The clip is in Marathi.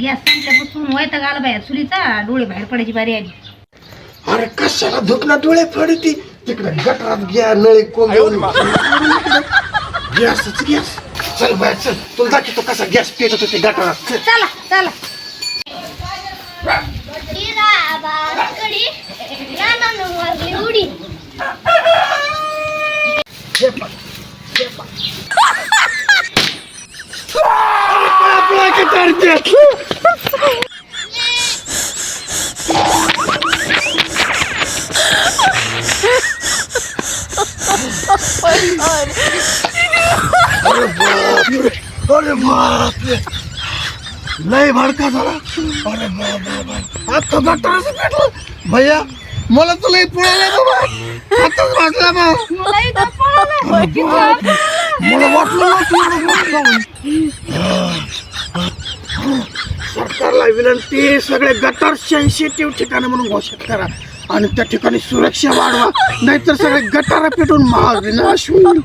गॅस संपल्यापासून वैताग आला बाहेर चुलीचा डोळे बाहेर पडायची बारी आली. अरे कशाला धुपना डोळे फडती तिकडे गटरात घ्या नळी कोंबून गॅसच गॅस. चल बाहेर चल तुला दाखवतो कसा गॅस पेटत होते गटरात. चला चला. अरे बापरे लय भडका झाला. अरे बाप आता गटरच पेटलं भैया. मला तर लय पळाला बाबा. आताच वाजला बा. मला वाटलं सरकारला विनंती सगळे गटर सेन्सिटिव्ह ठिकाण म्हणून घोषित करा आणि त्या ठिकाणी सुरक्षा वाढवा नाहीतर सगळे गटार पेटून महाविनाश होईल.